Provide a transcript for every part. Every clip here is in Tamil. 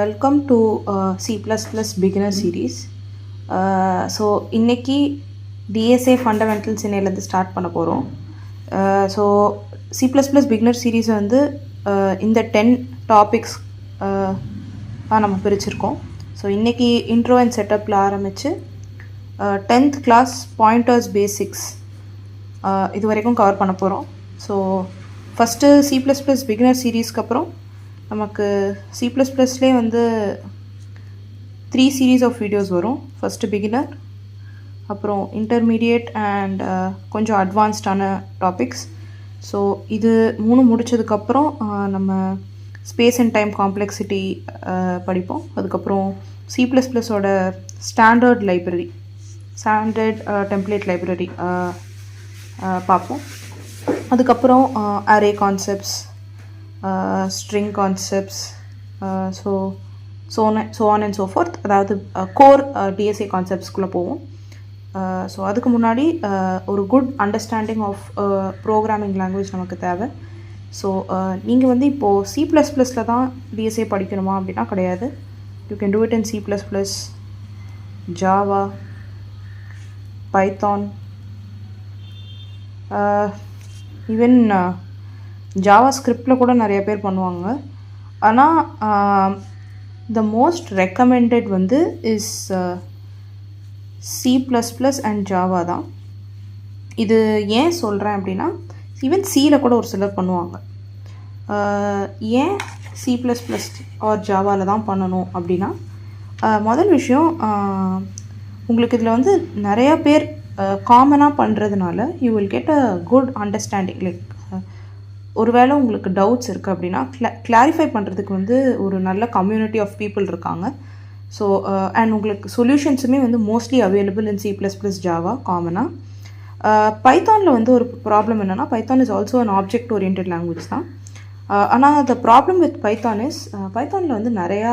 Welcome to C++ beginner series. So இன்றைக்கி DSA ஃபண்டமெண்டல்ஸ் இன்னையிலேருந்து ஸ்டார்ட் பண்ண போகிறோம். ஸோ C++ பிகினர் சீரீஸ் வந்து இந்த 10 டாபிக்ஸ் நம்ம பிரிச்சிருக்கோம். ஸோ இன்றைக்கி இன்ட்ரோ அண்ட் செட்டப்பில் ஆரம்பித்து 10th கிளாஸ் பாயிண்டர்ஸ் பேசிக்ஸ் இது வரைக்கும் கவர் பண்ண போகிறோம். ஸோ ஃபஸ்ட்டு C++ பிகினர் சீரீஸ்க்கு அப்புறம் நமக்கு C++லே வந்து 3 சீரீஸ் ஆஃப் வீடியோஸ் வரும். ஃபஸ்ட்டு பிகினர், அப்புறம் இன்டர்மீடியேட் அண்ட் கொஞ்சம் அட்வான்ஸ்டான டாபிக்ஸ். ஸோ இது 3 முடித்ததுக்கப்புறம் நம்ம ஸ்பேஸ் அண்ட் டைம் காம்ப்ளெக்சிட்டி படிப்போம். அதுக்கப்புறம் C++ஓட ஸ்டாண்டர்ட் டெம்ப்ளேட் லைப்ரரி பார்ப்போம். அதுக்கப்புறம் array concepts, string concepts, so on and so forth. அதாவது கோர் DSA கான்செப்ட்ஸ்குள்ளே போவோம். ஸோ அதுக்கு முன்னாடி ஒரு good understanding of programming language நமக்கு தேவை. ஸோ நீங்கள் வந்து இப்போது C++ல் தான் DSA படிக்கணுமா அப்படின்னா கிடையாது. You can do it in C++, Java, Python, even Java ஸ்கிரிப்டில் கூட நிறைய பேர் பண்ணுவாங்க. ஆனால் த மோஸ்ட் ரெக்கமெண்டட் வந்து இஸ் C++ அண்ட் ஜாவா தான். இது ஏன் சொல்கிறேன் அப்படின்னா, ஈவன் சியில் கூட ஒரு சிலர் பண்ணுவாங்க. ஏன் C++ ஆர் ஜாவாவில் தான் பண்ணணும் அப்படின்னா, முதல் விஷயம், உங்களுக்கு இதில் வந்து நிறையா பேர் காமனாக பண்ணுறதுனால you will get a good understanding. Like ஒருவேளை உங்களுக்கு டவுட்ஸ் இருக்குது அப்படின்னா கிளாரிஃபை பண்ணுறதுக்கு வந்து ஒரு நல்ல கம்யூனிட்டி ஆஃப் பீப்புள் இருக்காங்க. ஸோ அண்ட் உங்களுக்கு சொல்யூஷன்ஸுமே வந்து mostly available in C++, Java காமனாக. பைத்தானில் வந்து ஒரு ப்ராப்ளம் என்னென்னா, Python is also an object oriented language தான். ஆனால் the problem with Python is, பைத்தானில் வந்து நிறையா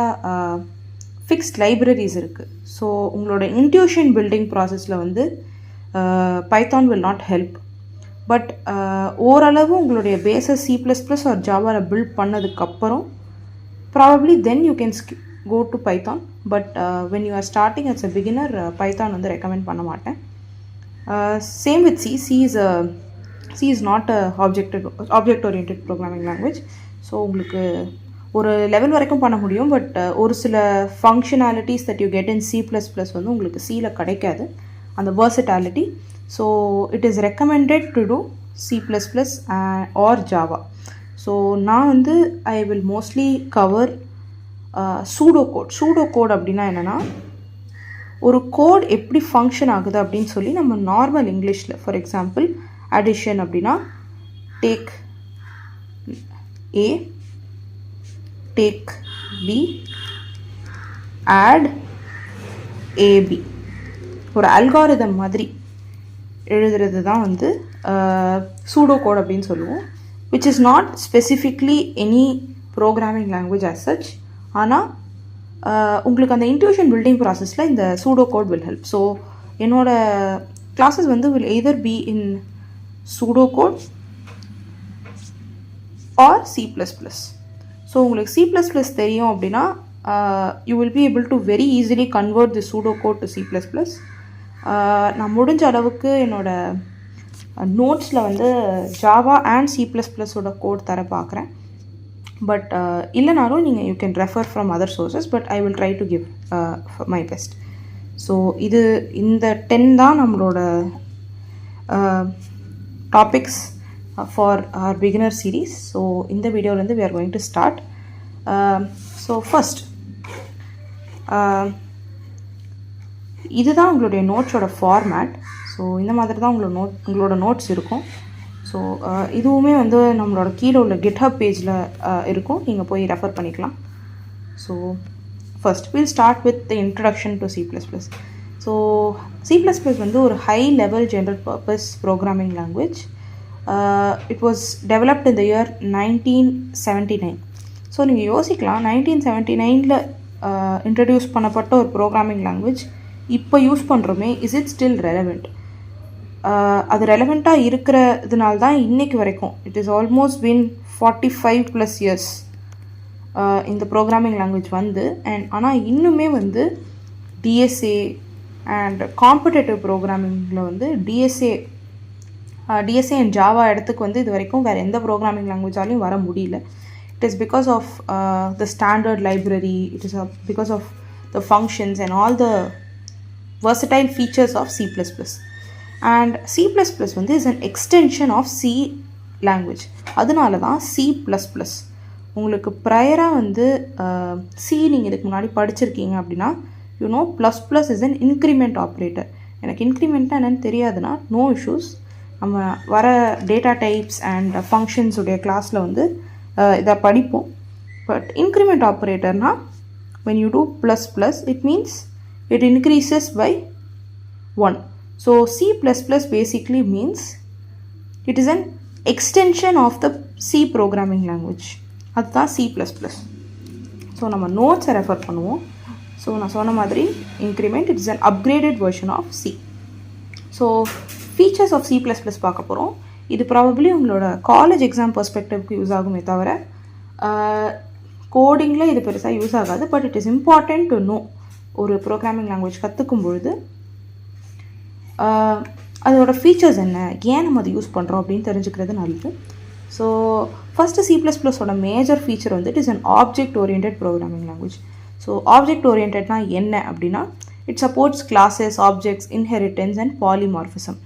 ஃபிக்ஸ்ட் லைப்ரரிஸ் இருக்குது. ஸோ உங்களோட இன்ட்யூஷன் பில்டிங் ப்ராசஸில் வந்து Python will not help. But ஓரளவு உங்களுடைய பேஸஸ் C++ ஆர் ஜாவாவில் பில்ட் பண்ணதுக்கப்புறம் probably then you can go to Python. But when you are starting as a beginner, python வந்து ரெக்கமெண்ட் பண்ண மாட்டேன். Same with C is not a object oriented programming language. So உங்களுக்கு ஒரு லெவல் வரைக்கும் பண்ண முடியும். பட் ஒரு சில functionalities that you get in C++ வந்து உங்களுக்கு சியில் கிடைக்காது, அந்த versatility. So it is recommended to do C++ or Java. So நான் வந்து I will mostly cover pseudocode அப்படின்னா என்னென்னா, ஒரு கோட் எப்படி ஃபங்க்ஷன் ஆகுது அப்படின்னு சொல்லி நம்ம நார்மல் இங்கிலீஷில், ஃபார் எக்ஸாம்பிள் அடிஷன் அப்படின்னா take A, take B, add AB, ஒரு அல்காரிதம் மாதிரி எழுதுறது தான் வந்து சூடோ கோட் அப்படின்னு சொல்லுவோம். Which is not specifically any programming language as such. ஆனால் உங்களுக்கு அந்த இன்ட்யூஷன் பில்டிங் ப்ராசஸில் இந்த pseudo code will help. So என்னோடய கிளாஸஸ் வந்து will either be in pseudo code or C++. So உங்களுக்கு C++ தெரியும் அப்படின்னா you will be able to very easily convert the pseudo code to C++. நான் முடிஞ்ச அளவுக்கு என்னோடய நோட்ஸில் வந்து ஜாவா அண்ட் C++ஓட கோட் தர பார்க்குறேன். பட் இல்லைனாலும் நீங்கள் you can refer from other sources, but I will try to give my best. So இந்த 10 தான் நம்மளோட topics for our beginner series. So இந்த வீடியோவிலேருந்து we are going to start. So first, இதுதான் உங்களுடைய நோட்ஸோட ஃபார்மேட். ஸோ இந்த மாதிரி தான் உங்களோட நோட்ஸ் இருக்கும். ஸோ இதுவுமே வந்து நம்மளோட கீழே உள்ள GitHub பேஜில் இருக்கும், நீங்கள் போய் ரெஃபர் பண்ணிக்கலாம். So first will start with the introduction to C++. So C++ வந்து ஒரு high level general purpose programming language. It was developed in the year 1979. So நீங்கள் யோசிக்கலாம், 1979 இன்ட்ரடியூஸ் பண்ணப்பட்ட ஒரு ப்ரோக்ராமிங் லாங்குவேஜ் இப்போ யூஸ் பண்ணுறோமே, இஸ் இட் ஸ்டில் ரெலவெண்ட்? அது ரெலவெண்ட்டாக இருக்கிறதுனால தான் இன்றைக்கு வரைக்கும், it is almost been 45+ years இந்த ப்ரோக்ராமிங் லாங்குவேஜ் வந்து ஆனால் இன்னுமே வந்து டிஎஸ்ஏ அண்ட் காம்படேட்டிவ் ப்ரோக்ராமிங்கில் வந்து டிஎஸ்ஏ அண்ட் ஜாவா இடத்துக்கு வந்து இது வரைக்கும் வேறு எந்த ப்ரோக்ராமிங் லாங்குவேஜாலையும் வர முடியல. It is because of the standard library, it is because of the functions and all the versatile features of C++. And C++ வந்து is an extension of C language. அதனால தான் C++. உங்களுக்கு ப்ரையராக வந்து C நீங்கள் இதுக்கு முன்னாடி படிச்சிருக்கீங்க அப்படின்னா plus plus is an increment operator. எனக்கு இன்க்ரிமெண்ட்டாக என்னென்னு தெரியாதுன்னா நோ இஷ்யூஸ், நம்ம வர டேட்டா டைப்ஸ் அண்ட் ஃபங்க்ஷன்ஸுடைய கிளாஸில் வந்து இதை படிப்போம். பட் இன்க்ரிமெண்ட் ஆப்ரேட்டர்னால் when you do plus plus it means it increases by 1. So C++ basically means it is an extension of the C programming language. அதுதான் C++. ஸோ நம்ம நோட்ஸை ரெஃபர் பண்ணுவோம். ஸோ நான் சொன்ன மாதிரி increment it is an upgraded version of C. So features of C++ பார்க்க போகிறோம். இது ப்ராபப்ளி உங்களோட காலேஜ் எக்ஸாம் பெர்ஸ்பெக்டிவ்க்கு யூஸ் ஆகுமே தவிர கோடிங்கில் இது பெருசாக யூஸ் ஆகாது. But it is important to know. ஒரு ப்ரோக்ராமிங் லாங்குவேஜ் கற்றுக்கும் பொழுது அதோட ஃபீச்சர்ஸ் என்ன, ஏன் நம்ம அதை யூஸ் பண்ணுறோம் அப்படின்னு தெரிஞ்சுக்கிறது நல்லது. ஸோ ஃபஸ்ட்டு C++ஓட மேஜர் ஃபீச்சர் வந்து it is an object oriented programming language. So object ஓரியன்டட்னா என்ன அப்படின்னா it supports classes, objects, inheritance and polymorphism.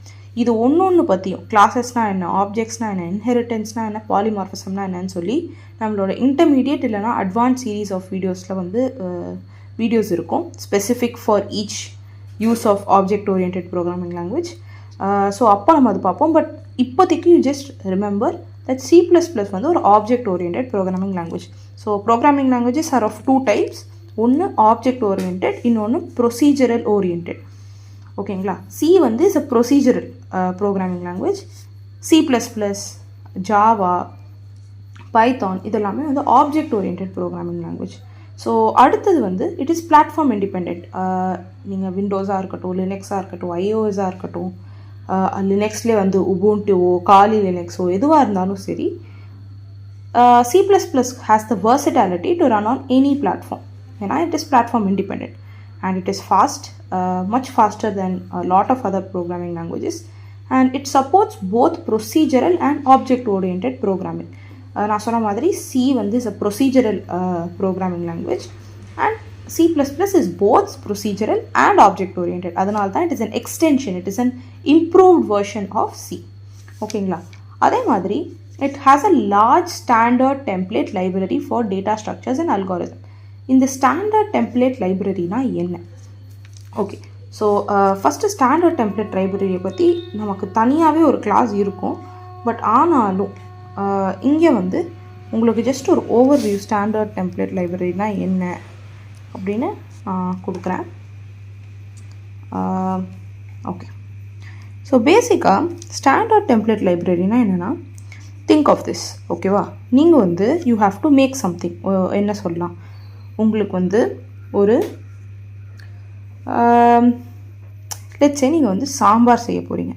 இது ஒன்று பற்றியும் கிளாஸஸ்னால் என்ன, ஆப்ஜெக்ட்ஸ்னால் என்ன, இன்ஹெரிட்டன்ஸ்னால் என்ன, பாலிமார்ஃபிசம்னா என்னன்னு சொல்லி நம்மளோட இன்டர்மீடியட் இல்லைனா அட்வான்ஸ் சீரீஸ் ஆஃப் வீடியோஸில் வந்து வீடியோஸ் இருக்கும் specific for each use of object oriented programming language. So அப்போ நம்ம அது பார்ப்போம். பட் இப்போதைக்கு you just remember that C++ வந்து ஒரு object oriented programming language. So programming languages are of 2 types. ஒன்று ஆப்ஜெக்ட் ஓரியன்டட், இன்னொன்று ப்ரொசீஜரல் ஓரியன்டட். ஓகேங்களா? C வந்து is a procedural programming language. C++, Java, Python இதெல்லாமே வந்து object oriented programming language. So அடுத்தது வந்து இட் இஸ் பிளாட்ஃபார்ம் இண்டிபெண்ட். நீங்கள் விண்டோஸாக இருக்கட்டும், லினக்ஸாக இருக்கட்டும், iOS-ஆக இருக்கட்டும், லினக்ஸ்லேயே வந்து உபுண்டுவோ, காலி லினக்ஸோ எதுவாக இருந்தாலும் சரி, C++ has the versatility to run on any platform. ஏன்னா it is platform independent and it is fast, much faster than a lot of other programming languages, and it supports both procedural and object oriented programming. நான் சொன்ன மாதிரி C வந்து is a procedural programming language and C++ is both procedural and object oriented. அதனால தான் it is an extension, it is an improved version of C. ஓகேங்களா? அதே மாதிரி it has a large standard template library for data structures and algorithm. இந்த ஸ்டாண்டர்ட் டெம்ப்ளேட் லைப்ரரினா என்ன? Okay, so first standard template லைப்ரரியை பற்றி நமக்கு தனியாகவே ஒரு கிளாஸ் இருக்கும். பட் ஆனாலும் இங்கே வந்து உங்களுக்கு ஜஸ்ட் ஒரு ஓவர்வியூ ஸ்டாண்டர்ட் டெம்ப்ளேட் லைப்ரரினா என்ன அப்படின்னு கொடுக்குறேன். ஓகே, ஸோ பேசிக்காக ஸ்டாண்டர்ட் டெம்ப்ளேட் லைப்ரரினா என்னென்னா திங்க் ஆஃப் திஸ். ஓகேவா? நீங்கள் வந்து you have to make something. என்ன சொல்லலாம், உங்களுக்கு வந்து ஒரு லெட்ஸ் சே நீங்கள் வந்து சாம்பார் செய்ய போகிறீங்க.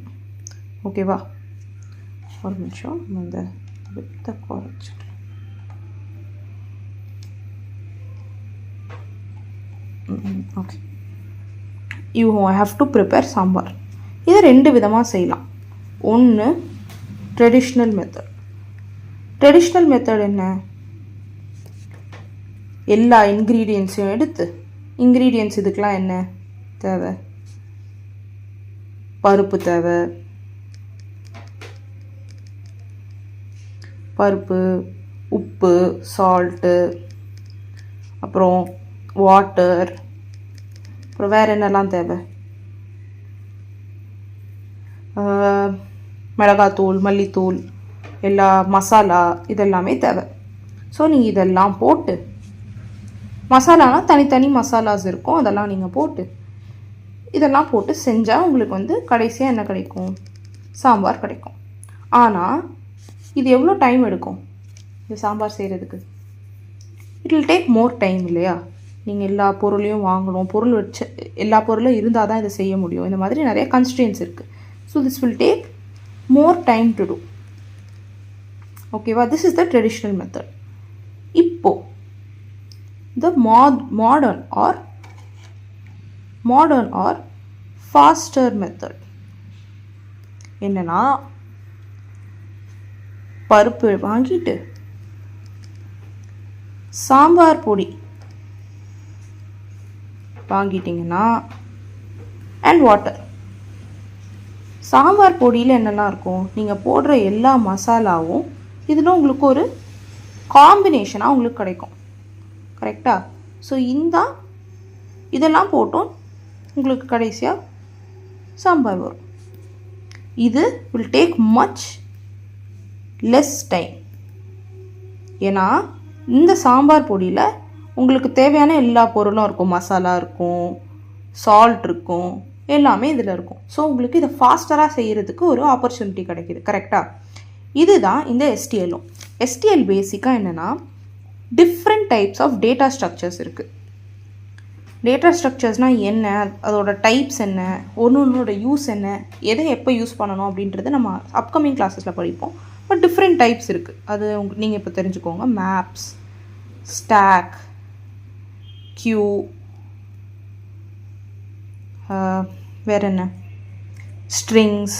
ஓகேவா? ஒரு நிமிஷம் நம்ம இந்த வித்த குறைச்சி. Okay, you have to prepare sambar. இதை 2 விதமாக செய்யலாம். ஒன்று ட்ரெடிஷ்னல் மெத்தட். ட்ரெடிஷ்னல் மெத்தட் என்ன? எல்லா இன்க்ரீடியன்ஸையும் எடுத்து, இன்க்ரீடியன்ஸ் இதுக்கெலாம் என்ன தேவை? பருப்பு தேவை, பருப்பு, உப்பு, சால்ட்டு, அப்புறம் வாட்டர், அப்புறம் வேறு என்னெல்லாம் தேவை? மிளகாத்தூள், மல்லித்தூள், எல்லா மசாலா இதெல்லாமே தேவை. ஸோ நீங்கள் இதெல்லாம் போட்டு, மசாலானா தனித்தனி மசாலாஸ் இருக்கும், அதெல்லாம் நீங்கள் போட்டு இதெல்லாம் போட்டு செஞ்சால் உங்களுக்கு வந்து கடைசியாக என்ன கிடைக்கும்? சாம்பார் கிடைக்கும். ஆனால் இது எவ்வளோ டைம் எடுக்கும் இந்த சாம்பார் செய்கிறதுக்கு? It will take more time இல்லையா? நீங்கள் எல்லா பொருளையும் வாங்கணும், பொருள் வச்சு எல்லா பொருளும் இருந்தால் தான் இதை செய்ய முடியும். இந்த மாதிரி நிறைய கன்ஸ்ட்ரெயின்ஸ் இருக்குது. So this will take more time to do. ஓகேவா? This is the traditional method. இப்போது the modern or faster method. என்னன்னா பருப்பு வாங்கிட்டு சாம்பார் பொடி வாங்கிட்டிங்கன்னா அண்ட் வாட்டர். சாம்பார் பொடியில் என்னெல்லாம் இருக்கும், நீங்கள் போடுற எல்லா மசாலாவும் இதில் உங்களுக்கு ஒரு காம்பினேஷனாக உங்களுக்கு கிடைக்கும். கரெக்டாக? ஸோ இதெல்லாம் போட்டோம் உங்களுக்கு கடைசியாக சாம்பார் வரும். இது will take much less time. ஏன்னா இந்த சாம்பார் பொடியில் உங்களுக்கு தேவையான எல்லா பொருளும் இருக்கும். மசாலா இருக்கும், சால்ட் இருக்கும், எல்லாமே இதில் இருக்கும். ஸோ உங்களுக்கு இதை ஃபாஸ்டராக செய்கிறதுக்கு ஒரு ஆப்பர்ச்சுனிட்டி கிடைக்கிது. கரெக்டாக? இதுதான் இந்த எஸ்டிஎல்லும். எஸ்டிஎல் பேசிக்காக என்னென்னா different types of data structures இருக்குது. டேட்டா ஸ்ட்ரக்சர்ஸ்னால் என்ன, அதோட டைப்ஸ் என்ன, ஒன்னோட யூஸ் என்ன, எதை எப்போ யூஸ் பண்ணணும் அப்படின்றது நம்ம அப்கமிங் கிளாஸஸில் படிப்போம். பட் டிஃப்ரெண்ட் டைப்ஸ் இருக்குது. அது நீங்கள் இப்போ தெரிஞ்சுக்கோங்க. மேப்ஸ், ஸ்டாக், கியூ, வேறு என்ன, ஸ்ட்ரிங்ஸ்,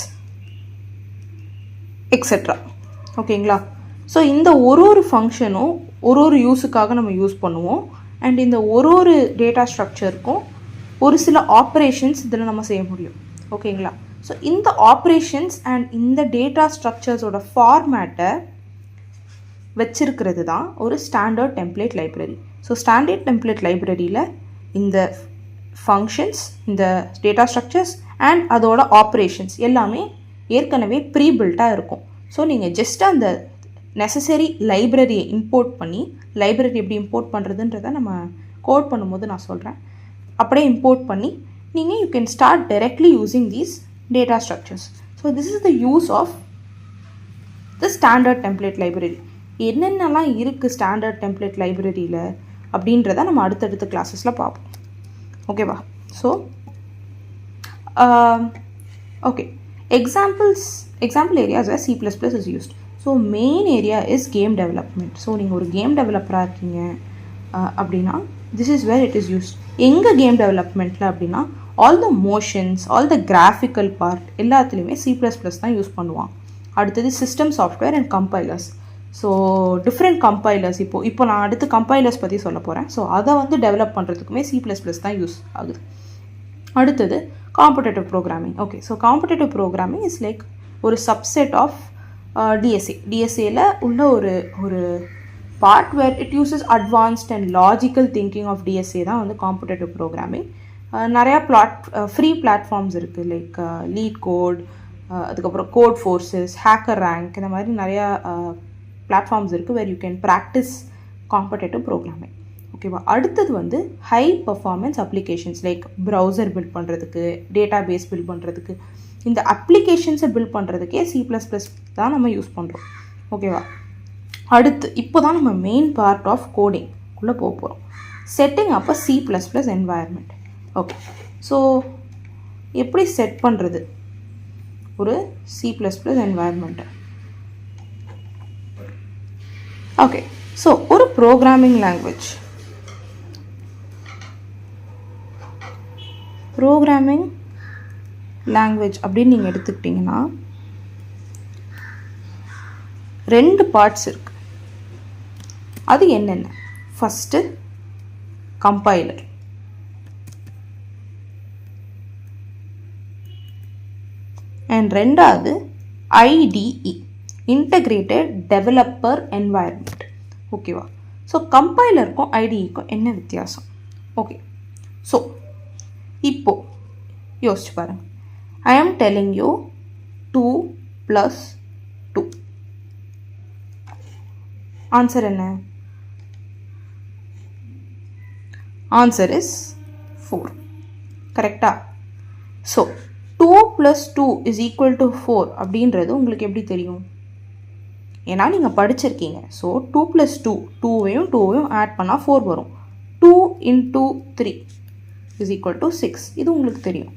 எக்ஸெட்ரா. ஓகேங்களா? ஸோ இந்த ஒரு ஃபங்க்ஷனும் ஒரு யூஸுக்காக நம்ம யூஸ் பண்ணுவோம். அண்ட் இந்த ஒரு டேட்டா ஸ்ட்ரக்சருக்கும் ஒரு சில ஆப்ரேஷன்ஸ் இதில் நம்ம செய்ய முடியும். ஓகேங்களா? ஸோ இந்த ஆப்ரேஷன்ஸ் அண்ட் இந்த டேட்டா ஸ்ட்ரக்சர்ஸோட ஃபார்மேட்டை வச்சிருக்கிறது தான் ஒரு standard template library. So standard template லைப்ரரியில் இந்த ஃபங்க்ஷன்ஸ், இந்த டேட்டா ஸ்ட்ரக்சர்ஸ் அண்ட் அதோட ஆப்ரேஷன்ஸ் எல்லாமே ஏற்கனவே ப்ரீ பில்ட்டாக இருக்கும். ஸோ நீங்கள் ஜஸ்ட் அந்த நெசசரி லைப்ரரியை இம்போர்ட் பண்ணி, லைப்ரரி எப்படி இம்போர்ட் பண்ணுறதுன்றதை நம்ம கோட் பண்ணும்போது நான் சொல்கிறேன், அப்படியே இம்போர்ட் பண்ணி நீங்கள் you can start directly using these data structures. So this is the use of the standard template library. என்னென்னலாம் இருக்குது ஸ்டாண்டர்ட் டெம்ப்ளேட் லைப்ரரியில் அப்படின்றத நம்ம அடுத்தடுத்த கிளாஸஸில் பார்ப்போம். ஓகேவா? So okay, example areas where C++ is used. So main area is game development. So நீங்கள் ஒரு கேம் டெவலப்பராக இருக்கீங்க அப்படின்னா this is where it is used. எங்கள் கேம் டெவலப்மெண்ட்டில் அப்படின்னா all the motions, all the graphical part எல்லாத்துலேயுமே C++ தான் யூஸ் பண்ணுவான். அடுத்தது system software and compilers. So different compilers இப்போ நான் அடுத்து கம்பைலர்ஸ் பற்றி சொல்ல போகிறேன். ஸோ அதை டெவலப் பண்ணுறதுக்குமே C++ தான் யூஸ் ஆகுது. அடுத்தது competitive programming. Okay, so competitive programming is like ஒரு சப்செட் ஆஃப் டிஎஸ்ஏல உள்ள ஒரு part where it uses advanced and logical thinking of DSA தான் காம்படேட்டிவ் ப்ரோக்ராமிங். நிறையா ஃப்ரீ பிளாட்ஃபார்ம்ஸ் இருக்குது. லைக் லீட் கோட், அதுக்கப்புறம் கோட் ஃபோர்ஸஸ், ஹேக்கர் ரேங்க், இந்த மாதிரி நிறையா பிளாட்ஃபார்ம்ஸ் இருக்குது where you can practice competitive programming. ஓகேவா? அடுத்தது high performance applications like browser build பண்ணுறதுக்கு, டேட்டா பேஸ் பில்ட் பண்ணுறதுக்கு, இந்த அப்ளிகேஷன்ஸை பில்ட் பண்ணுறதுக்கே C++ தான் நம்ம யூஸ் பண்ணுறோம். ஓகேவா? அடுத்து இப்போ தான் நம்ம மெயின் பார்ட் ஆஃப் கோடிங் உள்ளே போக போகிறோம். செட்டிங் அப்போ C++ என்வாயர்மெண்ட். ஓகே, ஸோ எப்படி செட் பண்ணுறது ஒரு C++ என்வாயர்மெண்ட்டை? ஓகே, ஸோ ஒரு ப்ரோக்ராமிங் லாங்குவேஜ் அப்படின்னு நீங்கள் எடுத்துக்கிட்டிங்கன்னா 2 பார்ட்ஸ் இருக்குது. அது என்னென்ன? ஃபஸ்ட்டு கம்பைலர், அண்ட் ரெண்டாவது IDE, இன்டகிரேட்டட் டெவலப்பர் என்வாயர்மெண்ட். ஓகேவா? ஸோ கம்பைலருக்கும் IDEக்கும் என்ன வித்தியாசம்? ஓகே, ஸோ இப்போ யோசிச்சு பாருங்கள். I am telling you 2 + 2. Answer என்ன? Answer is 4. கரெக்டா? ஸோ 2 + 2 = 4 அப்படின்றது உங்களுக்கு எப்படி தெரியும்? ஏன்னா நீங்கள் படிச்சிருக்கீங்க. ஸோ 2 + 2, 2வையும் ஆட் பண்ணால் 4 வரும். 2 × 3 = 6, இது உங்களுக்கு தெரியும்.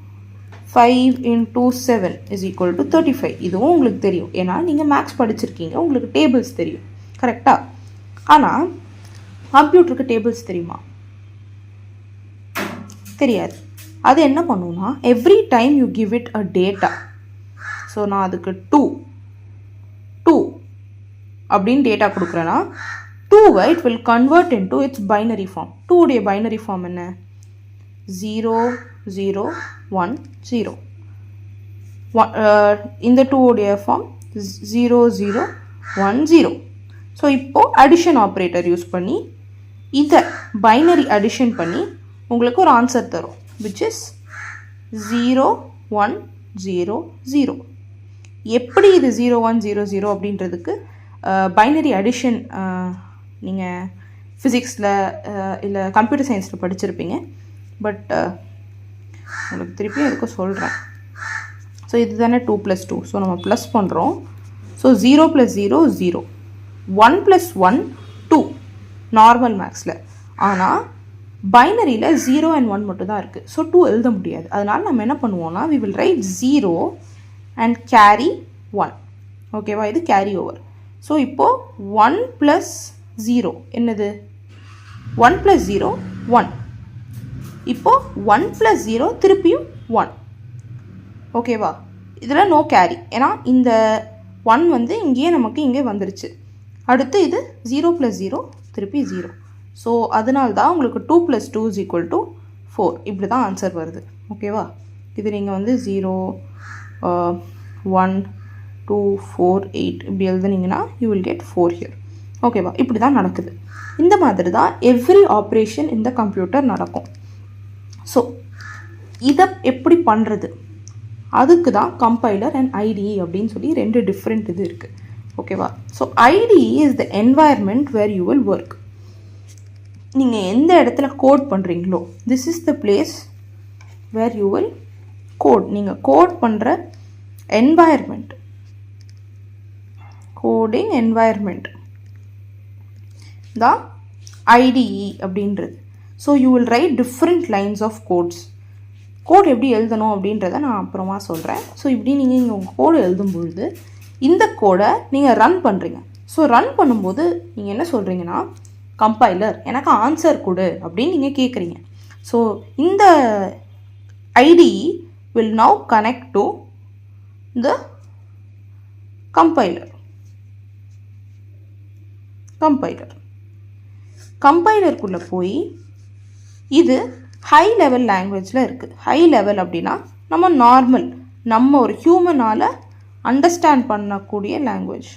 5 × 7 = 35, இதுவும் உங்களுக்கு தெரியும். ஏன்னா நீங்கள் மேக்ஸ் படிச்சிருக்கீங்க, உங்களுக்கு டேபிள்ஸ் தெரியும். கரெக்டாக? ஆனால் கம்ப்யூட்டருக்கு டேபிள்ஸ் தெரியுமா? தெரியாது. அது என்ன பண்ணுன்னா, every time you give it a data. So நான் அதுக்கு 2 அப்படின்னு டேட்டா கொடுக்குறேன்னா 2வை it will convert into its binary form. 2 உடைய பைனரி ஃபார்ம் என்ன? 0 0 1 0. இந்த 2 உடைய ஃபார்ம் 0 0 1 0. ஸோ இப்போது அடிஷன் ஆப்ரேட்டர் யூஸ் பண்ணி இதை பைனரி அடிஷன் பண்ணி உங்களுக்கு ஒரு ஆன்சர் தரும், which is 0 1 0 0. எப்படி இது 0 1 0 0 அப்படின்றதுக்கு பைனரி அடிஷன் நீங்கள் ஃபிசிக்ஸில் இல்லை கம்ப்யூட்டர் சயின்ஸில் படிச்சிருப்பீங்க. பட் உங்களுக்கு திருப்பியும் எதுக்கு சொல்கிறேன். ஸோ இது தானே 2 + 2. ஸோ நம்ம ப்ளஸ் பண்ணுறோம். ஸோ 0 + 0 0, 1 + 1 2 நார்மல் மேக்ஸில். ஆனால் பைனரியில் 0 and 1 மட்டும் தான் இருக்குது. ஸோ 2 எழுத முடியாது. அதனால் நம்ம என்ன பண்ணுவோம்னா, we will write 0 and carry 1. ஓகேவா? இது கேரி ஓவர். ஸோ இப்போது 1 + 0 என்னது? 1 + 0 1. இப்போது 1 + 0 திருப்பியும் 1. ஓகேவா? இதில் நோ கேரி, ஏன்னா இந்த 1 வந்து இங்கேயே நமக்கு இங்கே வந்துருச்சு. அடுத்து இது 0 + 0 திருப்பி 0. ஸோ அதனால தான் உங்களுக்கு 2 + 2 = 4. இப்படி தான் ஆன்சர் வருது. ஓகேவா? இது நீங்கள் வந்து 0 1 2 4 8 இப்படி எழுதுனீங்கன்னா யூ வில் கெட் 4 ஹியர். ஓகேவா? இப்படி தான் நடக்குது. இந்த மாதிரி தான் எவ்ரி ஆப்ரேஷன் இந்த கம்ப்யூட்டர் நடக்கும். ஸோ இதை எப்படி பண்ணுறது, அதுக்கு தான் கம்பைலர் அண்ட் ஐடிஇ அப்படின்னு சொல்லி 2 டிஃப்ரெண்ட் இது இருக்குது. ஓகேவா? So IDE is the environment where you will work. நீங்கள் எந்த இடத்துல கோட் பண்ணுறீங்களோ, this is the place where you will code. நீங்கள் கோட் பண்ணுற என்வாயர்மெண்ட், கோடிங் என்வாயர்மெண்ட் தான் ஐடிஇ அப்படின்றது. So you will write different lines of codes. Code எப்படி எழுதணும் அப்படின்றத நான் அப்புறமா சொல்கிறேன். ஸோ இப்படி நீங்கள் இங்கே உங்கள் கோடு எழுதும்பொழுது இந்த கோடை நீங்கள் ரன் பண்ணுறீங்க. ஸோ ரன் பண்ணும்போது நீங்கள் என்ன சொல்கிறீங்கன்னா, கம்பைலர் எனக்கு ஆன்சர் கொடு அப்படின்னு நீங்கள் கேட்குறீங்க. ஸோ இந்த IDE will now connect to the compiler. கம்பைலருக்குள்ளே போய் இது ஹை லெவல் லாங்குவேஜில் இருக்குது. ஹை லெவல் அப்படின்னா நம்ம நார்மல், நம்ம ஒரு ஹியூமனால் அண்டர்ஸ்டாண்ட் பண்ணக்கூடிய லாங்குவேஜ்,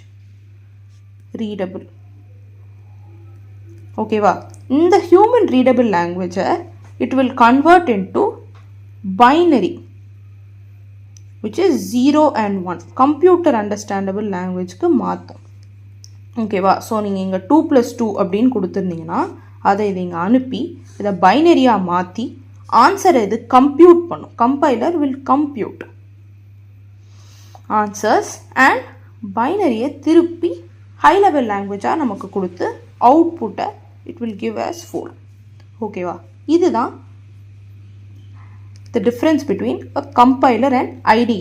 ரீடபிள். ஓகேவா? இந்த ஹியூமன் ரீடபிள் லாங்குவேஜை it will convert into binary which is 0 and 1, computer understandable லாங்குவேஜ்க்கு மாற்றும். ஓகேவா? ஸோ நீங்கள் இங்கே 2 + 2 அப்படின்னு கொடுத்துருந்தீங்கன்னா அதை இதை இங்கே அனுப்பி இதை பைனரியாக மாற்றி ஆன்சரை இது கம்ப்யூட் பண்ணும். Compiler will compute answers and பைனரியை திருப்பி ஹை லெவல் லாங்குவேஜாக நமக்கு கொடுத்து அவுட்புட்டை இட் வில் கிவ் as 4. ஓகேவா? இதுதான் the difference between a compiler and IDE.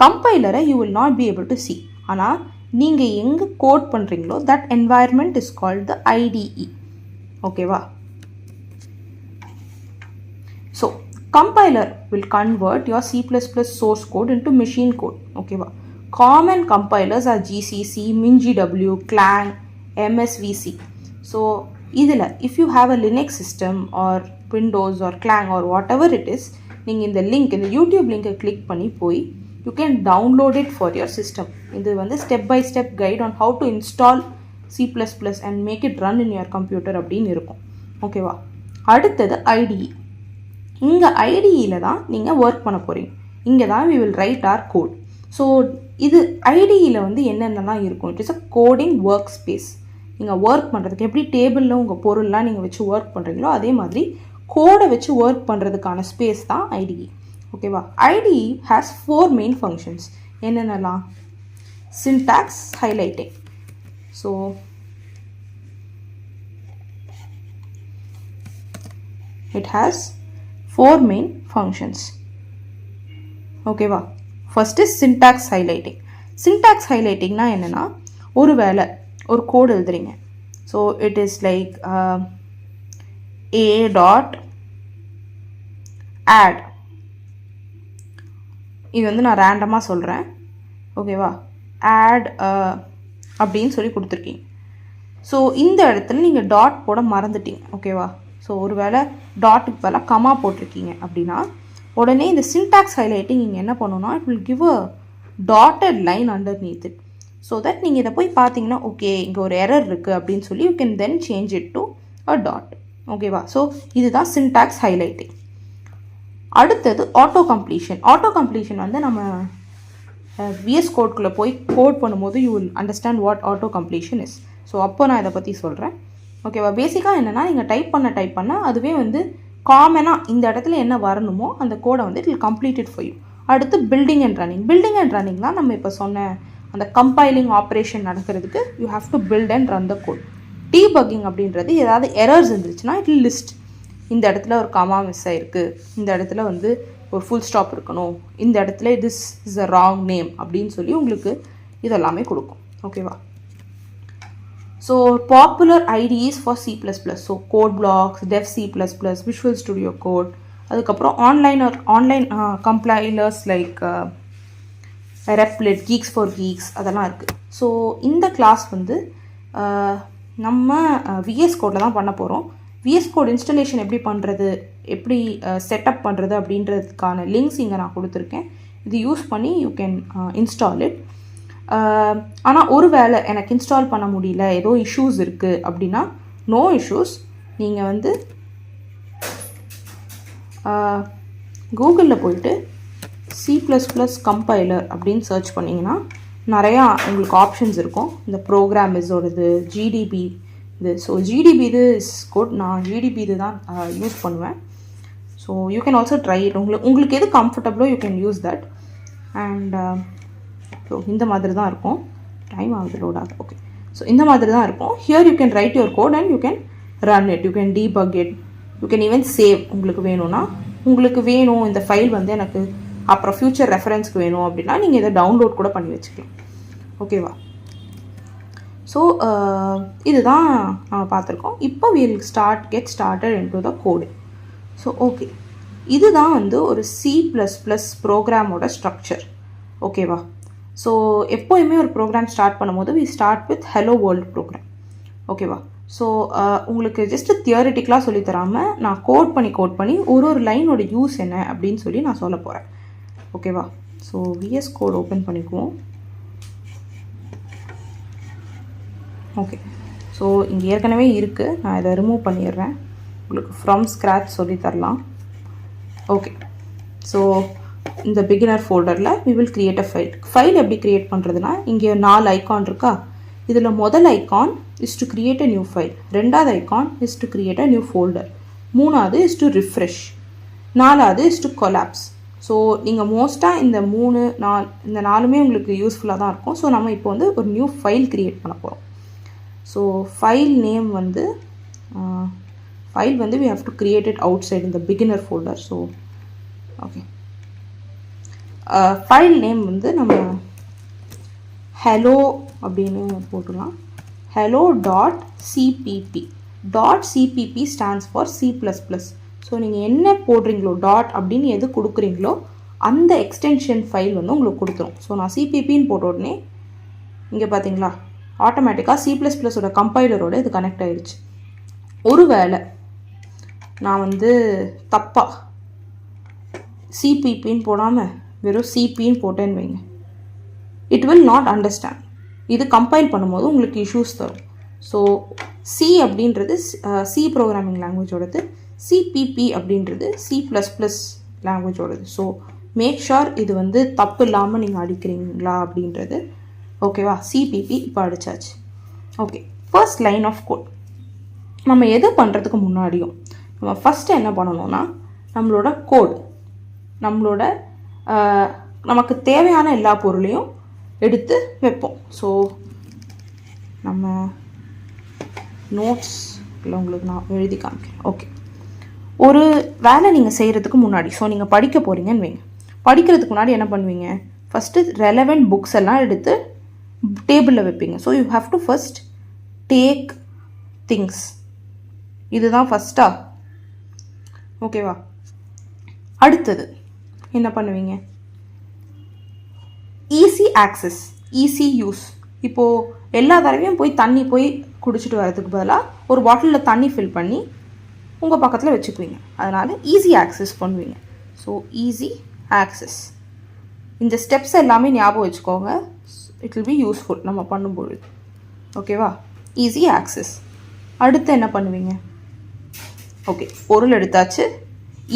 கம்பைலரை you will not be able to see. ஆனால் நீங்கள் எங்கே கோட் பண்ணுறீங்களோ that environment is called the IDE. ஓகேவா? So compiler will convert your C++ source code into machine code. ஓகேவா? Common compilers are GCC, MinGW, Clang, MSVC. So இதில் if you have a Linux system or Windows or Clang or whatever it is, நீங்கள் இந்த லிங்க், இந்த யூடியூப் லிங்கை கிளிக் பண்ணி போய் you can download it for your system. இது வந்து step by step guide on how to install C++ and make it run in your computer அப்படின்னு இருக்கும். ஓகேவா? அடுத்தது ஐடிஇ. இங்கே ஐடிஇயில் தான் நீங்கள் ஒர்க் பண்ண போகிறீங்க. இங்கே தான் we will write our code. So இது ஐடிஇயில் வந்து என்னென்னலாம் இருக்கும், it is a coding workspace. நீங்கள் ஒர்க் பண்ணுறதுக்கு எப்படி டேபிளில் உங்கள் பொருள்லாம் நீங்கள் வச்சு ஒர்க் பண்ணுறீங்களோ அதே மாதிரி கோடை வச்சு ஒர்க் பண்ணுறதுக்கான ஸ்பேஸ் தான் ஐடிஇ. ஓகேவா? IDE has 4 main functions. என்னென்னலாம்? Syntax highlighting. So it has 4 main functions. ஓகேவா? First is syntax highlighting. Syntax ஹைலைட்டிங்னா என்னென்னா, ஒரு வேளை ஒரு கோடு எழுதுறீங்க, so it is like a dot add. இது வந்து நான் ரேண்டமாக சொல்கிறேன், ஓகேவா. ஆட் அப்படின்னு சொல்லி கொடுத்துருக்கீங்க. ஸோ இந்த இடத்துல நீங்கள் டாட் போட மறந்துட்டீங்க, ஓகேவா. ஸோ ஒரு வேளை டாட்டுக்கு பதிலாக கமா போட்டிருக்கீங்க அப்படின்னா உடனே இந்த சின்டாக்ஸ் ஹைலைட்டிங் நீங்கள் என்ன பண்ணணும்னா it will give a dotted line underneath it. So that நீங்கள் இதை போய் பார்த்தீங்கன்னா ஓகே இங்கே ஒரு எரர் இருக்குது அப்படின்னு சொல்லி you can then change it to a dot, ஓகேவா. ஸோ இதுதான் சின்டாக்ஸ் ஹைலைட்டிங். அடுத்தது ஆட்டோ கம்ப்ளீஷன். ஆட்டோ கம்ப்ளீஷன் வந்து நம்ம விஎஸ் கோட்குள்ளே போய் கோட் பண்ணும்போது you will understand what auto completion is. So அப்போ நான் இதை பற்றி சொல்கிறேன், ஓகேவா. பேசிக்காக என்னென்னா நீங்கள் டைப் பண்ண அதுவே வந்து காமனாக இந்த இடத்துல என்ன வரணுமோ அந்த கோடை வந்து it will complete it for you. அடுத்து பில்டிங் அண்ட் ரன்னிங் தான் நம்ம இப்போ சொன்ன அந்த கம்பைலிங் ஆப்ரேஷன் நடக்கிறதுக்கு you have to build and run the code. Debugging அப்படின்றது ஏதாவது எரர்ஸ் இருந்துச்சுன்னா இட் வில் லிஸ்ட். இந்த இடத்துல ஒரு கமா மிஸ் ஆகிருக்கு, இந்த இடத்துல வந்து ஒரு ஃபுல் ஸ்டாப் இருக்கணும், இந்த இடத்துல this is a wrong name அப்படின்னு சொல்லி உங்களுக்கு இதெல்லாமே கொடுக்கும், ஓகேவா. So popular IDEs for C++. So Code Blocks, Dev C++, Visual Studio Code, அதுக்கப்புறம் online compilers like Replit, Geeks for Geeks அதெல்லாம் இருக்குது. ஸோ இந்த கிளாஸ் வந்து நம்ம விஎஸ் கோடில் தான் பண்ண போகிறோம். விஎஸ் கோட் இன்ஸ்டலேஷன் எப்படி பண்ணுறது, எப்படி செட்டப் பண்ணுறது அப்படின்றதுக்கான லிங்க்ஸ் இங்கே நான் கொடுத்துருக்கேன். இது யூஸ் பண்ணி யூ கேன் இன்ஸ்டால் இட். ஆனால் ஒரு வேளை எனக்கு இன்ஸ்டால் பண்ண முடியல, ஏதோ இஷ்யூஸ் இருக்குது அப்படின்னா நோ இஷ்யூஸ். நீங்கள் வந்து கூகுளில் போயிட்டு C++ கம்பைலர் அப்படின்னு சர்ச் பண்ணிங்கன்னா நிறையா உங்களுக்கு ஆப்ஷன்ஸ் இருக்கும். இந்த ப்ரோக்ராம் இஸோடது, ஜிடிபி இது. ஸோ ஜிடிபி இது இஸ் குட். நான் ஜிடிபி இது தான் யூஸ் பண்ணுவேன். So you can also try it. உங்களுக்கு எது கம்ஃபர்டபுளோ you can use that. And so இந்த மாதிரி தான் இருக்கும். டைம் ஆகுது லோட் ஆகுது, ஓகே. ஸோ இந்த மாதிரி தான் இருக்கும். Here you can write your code and you can run it, you can debug it, you can even save. உங்களுக்கு வேணும்னா உங்களுக்கு வேணும் இந்த ஃபைல் வந்து எனக்கு அப்புறம் ஃப்யூச்சர் ரெஃபரன்ஸ்க்கு வேணும் அப்படின்னா நீங்கள் இதை டவுன்லோட் கூட பண்ணி வச்சுக்கலாம், ஓகேவா. ஸோ இதுதான் நம்ம பார்த்துருக்கோம். இப்போ will get started into the code. So okay, இதுதான் வந்து ஒரு C++ ப்ரோக்ராமோட ஸ்ட்ரக்சர், ஓகேவா. ஸோ எப்போயுமே ஒரு ப்ரோக்ராம் ஸ்டார்ட் பண்ணும்போது we start with hello world program, ஓகேவா. ஸோ உங்களுக்கு ஜஸ்ட்டு தியரிட்டிக்கலாக சொல்லித்தராமல் நான் கோட் பண்ணி ஒரு லைனோட யூஸ் என்ன அப்படின்னு சொல்லி நான் சொல்ல போகிறேன், ஓகேவா. ஸோ விஎஸ் கோட் ஓப்பன் பண்ணிக்குவோம். ஓகே, ஸோ இங்கே ஏற்கனவே இருக்குது, நான் இதை ரிமூவ் பண்ணிடுறேன். உங்களுக்கு ஃப்ரம் ஸ்க்ராட்ச் சொல்லி தரலாம், ஓகே. ஸோ இந்த பிகினர் ஃபோல்டரில் we will create a file எப்படி க்ரியேட் பண்ணுறதுனா இங்கே 4 ஐக்கான் இருக்கா. இதில் முதல் icon is to create a new file, ரெண்டாவது icon is to create a new folder, மூணாவது இஸ் டு ரிஃப்ரெஷ், நாலாவது இஸ் டு கொலாப்ஸ். ஸோ நீங்கள் மோஸ்ட்டாக இந்த நாலுமே உங்களுக்கு யூஸ்ஃபுல்லாக தான் இருக்கும். ஸோ நம்ம இப்போ வந்து ஒரு நியூ ஃபைல் க்ரியேட் பண்ண போகிறோம். ஸோ ஃபைல் நேம் வந்து we have to create it outside in the beginner folder. So okay, file name வந்து நம்ம ஹலோ அப்படின்னு போட்டுக்கலாம். Hello dot CPP. .cpp stands for C++. So நீங்கள் என்ன போடுறீங்களோ டாட் அப்படின்னு எது கொடுக்குறீங்களோ அந்த எக்ஸ்டென்ஷன் ஃபைல் வந்து உங்களுக்கு கொடுத்துரும். ஸோ நான் சிபிபின்னு போட்ட உடனே இங்கே பார்த்தீங்களா ஆட்டோமேட்டிக்காக C++ஓட கம்பைலரோட இது கனெக்ட் ஆகிடுச்சு. ஒருவேளை நான் வந்து தப்பாக சிபிபின்னு போடாமல் வெறும் சிபின்னு போட்டேன்னு வைங்க, இட் வில் நாட் அண்டர்ஸ்டாண்ட். இது கம்பைல் பண்ணும்போது உங்களுக்கு இஷ்யூஸ் தரும். ஸோ சி அப்படின்றது சி ப்ரோக்ராமிங் லாங்குவேஜோடது, சிபிபி அப்படின்றது C++ லாங்குவேஜோடது. ஸோ மேக் ஷூர் இது வந்து தப்பு இல்லாமல் நீங்கள் அடிக்கிறீங்களா அப்படின்றது, ஓகேவா. சிபிபி இப்போ அடித்தாச்சு, okay. First line of code. நம்ம எது பண்ணுறதுக்கு முன்னாடியும் நம்ம ஃபஸ்ட்டு என்ன பண்ணணும்னா நம்மளோட கோட், நமக்கு தேவையான எல்லா பொருளையும் எடுத்து வைப்போம். ஸோ நம்ம நோட்ஸ் இல்லை உங்களுக்கு நான் எழுதி காமிக்கிறேன், ஓகே. ஒரு வேலை நீங்கள் செய்கிறதுக்கு முன்னாடி, ஸோ நீங்கள் படிக்க போகிறீங்கன்னு வைங்க, படிக்கிறதுக்கு முன்னாடி என்ன பண்ணுவீங்க, ஃபஸ்ட்டு ரெலவெண்ட் புக்ஸ் எல்லாம் எடுத்து டேபிளில் வைப்பீங்க. So you have to first take things. இதுதான் ஃபஸ்ட்டா? ஓகேவா? அடுத்தது என்ன பண்ணுவீங்க? Easy access, easy use. இப்போது எல்லா தடவையும் போய் தண்ணி போய் குடிச்சிட்டு வரதுக்கு பதிலாக ஒரு பாட்டிலில் தண்ணி ஃபில் பண்ணி உங்கள் பக்கத்தில் வச்சுக்குவீங்க. அதனால் ஈஸி ஆக்சஸ் பண்ணுவீங்க. So easy access. இந்த ஸ்டெப்ஸ் எல்லாமே ஞாபகம் வச்சுக்கோங்க. இட் வில் பி யூஸ்ஃபுல் நம்ம பண்ணும்பொழுது. ஓகேவா? Easy access. அடுத்து என்ன பண்ணுவீங்க? ஓகே, பொருள் எடுத்தாச்சு.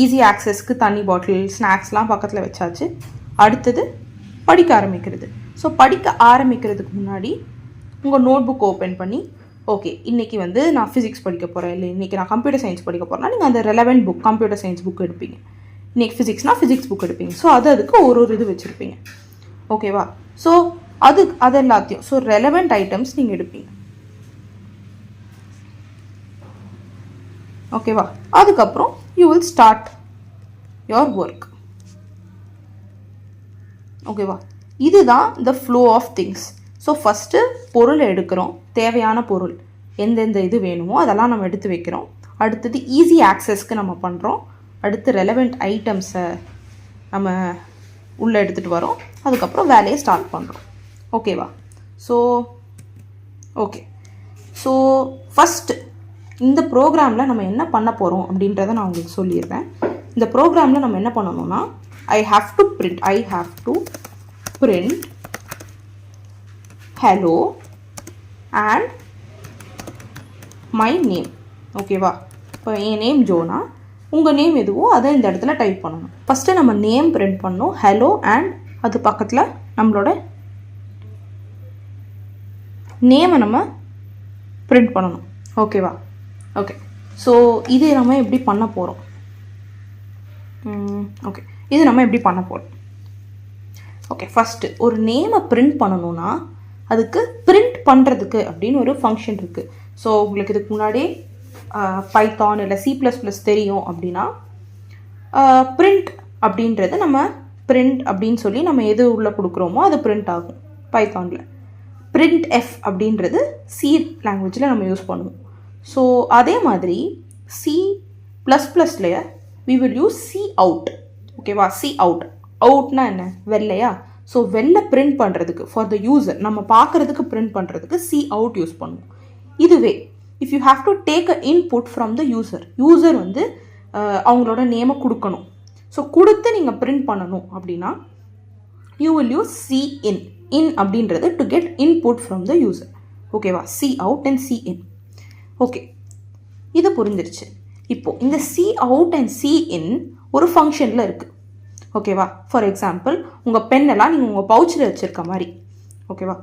ஈஸி ஆக்சஸ்க்கு தண்ணி பாட்டில், ஸ்நாக்ஸ்லாம் பக்கத்தில் வச்சாச்சு. அடுத்தது படிக்க ஆரம்பிக்கிறது. ஸோ படிக்க ஆரம்பிக்கிறதுக்கு முன்னாடி உங்கள் நோட் புக் ஓப்பன் பண்ணி, ஓகே இன்றைக்கி வந்து நான் ஃபிசிக்ஸ் படிக்க போகிறேன், இல்லை இன்றைக்கி நான் கம்ப்யூட்டர் சயின்ஸ் படிக்க போகிறேன்னா நீங்கள் அந்த relevant book, computer science book எடுப்பீங்க. இன்றைக்கி ஃபிசிக்ஸ்னால் ஃபிசிக்ஸ் புக் எடுப்பீங்க. ஸோ அதுக்கு ஒரு இது வச்சுருப்பீங்க. ஓகேவா? ஸோ அது எல்லாத்தையும், ஸோ ரெலவெண்ட் ஐட்டம்ஸ் நீங்கள் எடுப்பீங்க. ஓகேவா? அதுக்கப்புறம் you will start your work. ஓகேவா? இதுதான் the flow of things. So first பொருளை எடுக்கிறோம். தேவையான பொருள் எந்தெந்த இது வேணுமோ அதெல்லாம் நம்ம எடுத்து வைக்கிறோம். அடுத்தது ஈஸி ஆக்சஸ்க்கு நம்ம பண்ணுறோம். அடுத்து ரெலவெண்ட் ஐட்டம்ஸை நம்ம உள்ளே எடுத்துகிட்டு வரோம். அதுக்கப்புறம் வேலையை ஸ்டார்ட் பண்ணுறோம். ஓகேவா? ஸோ ஓகே, ஸோ ஃபஸ்ட்டு இந்த ப்ரோக்ராமில் நம்ம என்ன பண்ண போகிறோம் அப்படின்றத நான் உங்களுக்கு சொல்லிடுறேன். இந்த ப்ரோக்ராமில் நம்ம என்ன பண்ணணும்னா, I have to print hello and my name. ஓகேவா? இப்போ என் நேம் ஜோனா, உங்கள் நேம் எதுவோ அதை இந்த இடத்துல டைப் பண்ணணும். ஃபஸ்ட்டு நம்ம நேம் பிரிண்ட் பண்ணணும், ஹலோ, அண்ட் அது பக்கத்தில் நம்மளோட நேமை நம்ம பிரிண்ட் பண்ணணும். ஓகேவா? ஓகே, ஸோ இது நம்ம எப்படி பண்ண போகிறோம்? ஓகே, இது நம்ம எப்படி பண்ண போகிறோம்? ஓகே, ஃபஸ்ட்டு ஒரு நேமை பிரிண்ட் பண்ணணுன்னா அதுக்கு பிரிண்ட் பண்ணுறதுக்கு அப்படின்னு ஒரு ஃபங்க்ஷன் இருக்குது. ஸோ உங்களுக்கு இதுக்கு முன்னாடி பைத்தான் இல்லை C++ தெரியும் அப்படின்னா, பிரிண்ட் அப்படின்றது நம்ம பிரிண்ட் அப்படின்னு சொல்லி நம்ம எது உள்ளே கொடுக்குறோமோ அது பிரிண்ட் ஆகும். பைத்தானில் பிரிண்ட் எஃப் அப்படின்றது C லாங்குவேஜில் நம்ம யூஸ் பண்ணுவோம். ஸோ அதே மாதிரி C++ல we will use cout. ஓகேவா? cout. அவுட்னா என்ன? வெள்ளையா? ஸோ வெள்ளை பிரிண்ட் பண்ணுறதுக்கு ஃபார் த யூசர், நம்ம பார்க்குறதுக்கு பிரிண்ட் பண்ணுறதுக்கு cout யூஸ் பண்ணுவோம். இதுவே if you have to take a input from the user வந்து அவங்களோட நேமை கொடுக்கணும். ஸோ கொடுத்து நீங்கள் பிரிண்ட் பண்ணணும் அப்படின்னா யூ வில் யூஸ் in அப்படின்றது to get input from the user. ஓகேவா? cout and cin. ஓகே, இது புரிஞ்சிருச்சு. இப்போது இந்த cout அண்ட் cin ஒரு ஃபங்க்ஷனில் இருக்குது. ஓகேவா? ஃபார் எக்ஸாம்பிள் உங்கள் பெண்ணெல்லாம் நீங்கள் உங்கள் பவுச்சில் வச்சுருக்க மாதிரி. ஓகேவா?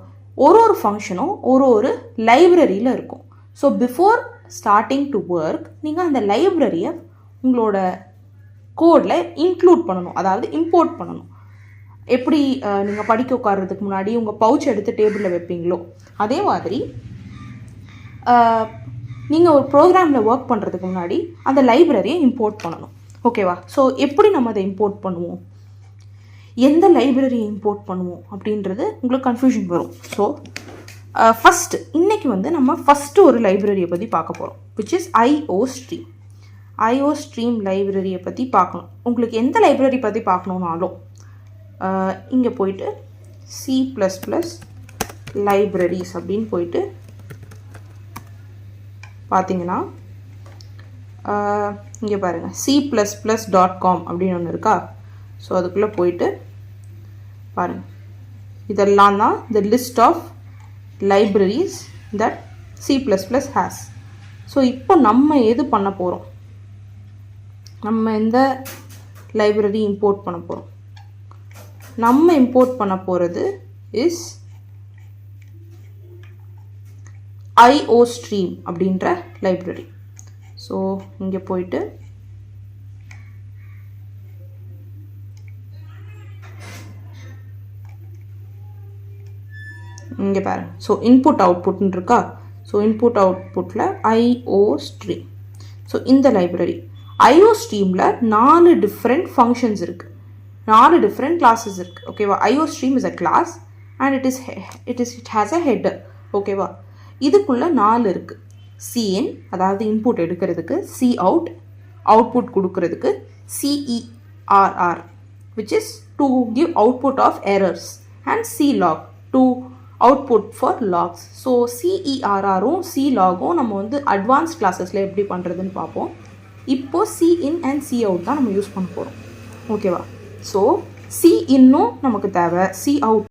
ஒரு ஃபங்க்ஷனும் ஒரு லைப்ரரியில் இருக்கும். So before starting to work நீங்கள் அந்த லைப்ரரியை உங்களோட கோடில் இன்க்ளூட் பண்ணணும், அதாவது இம்போர்ட் பண்ணணும். எப்படி நீங்கள் படிக்க உட்கார்றதுக்கு முன்னாடி உங்கள் பவுச் எடுத்து டேபிளில் வைப்பீங்களோ அதே மாதிரி நீங்கள் ஒரு ப்ரோக்ராமில் ஒர்க் பண்ணுறதுக்கு முன்னாடி அந்த லைப்ரரியை இம்போர்ட் பண்ணணும். ஓகேவா? ஸோ எப்படி நம்ம அதை இம்போர்ட் பண்ணுவோம், எந்த லைப்ரரியை இம்போர்ட் பண்ணுவோம் அப்படின்றது உங்களுக்கு கன்ஃபியூஷன் வரும். ஸோ ஃபஸ்ட்டு இன்றைக்கி வந்து நம்ம ஃபஸ்ட்டு ஒரு லைப்ரரியை பற்றி பார்க்க போகிறோம், விச் இஸ் IOStream லைப்ரரியை பற்றி பார்க்கணும். உங்களுக்கு எந்த லைப்ரரி பற்றி பார்க்கணுன்னாலும் இங்கே போயிட்டு C++ லைப்ரரிஸ் அப்படின்னு போயிட்டு பார்த்தீங்கன்னா இங்கே பாருங்கள் C++.com அப்படின்னு ஒன்று இருக்கா. ஸோ அதுக்குள்ளே போயிட்டு பாருங்கள், இதெல்லாம் தான் the list of libraries that C++ has. So இப்போ நம்ம எது பண்ண போகிறோம், நம்ம எந்த லைப்ரரி இம்போர்ட் பண்ண போகிறோம்? நம்ம இம்போர்ட் பண்ண போகிறது இஸ் IOStream அப்படின்ற லைப்ரரி. ஸோ இங்கே போயிட்டு இங்கே பாருங்க. ஸோ இன்புட் அவுட்புட்னு இருக்கா. ஸோ இன்புட் அவுட்புட்டில் IOStream. ஸோ இந்த லைப்ரரி IOStreamல 4 டிஃப்ரெண்ட் ஃபங்க்ஷன்ஸ் இருக்குது, 4 டிஃப்ரெண்ட் கிளாஸஸ் இருக்குது. ஓகேவா? IOStream is a class and it has a header. ஓகேவா? இதுக்குள்ளே 4 இருக்குது. சிஇன் அதாவது இன்புட் எடுக்கிறதுக்கு, சி அவுட் அவுட்புட் கொடுக்கறதுக்கு, CERR which is to give output of errors and CLOG to output for logs. So CERRும் CLOGும் நம்ம வந்து அட்வான்ஸ் கிளாஸஸில் எப்படி பண்ணுறதுன்னு பார்ப்போம். இப்போது CIN அண்ட் COUT தான் நம்ம யூஸ் பண்ண போகிறோம். ஓகேவா? ஸோ CINனும் நமக்கு தேவை, COUT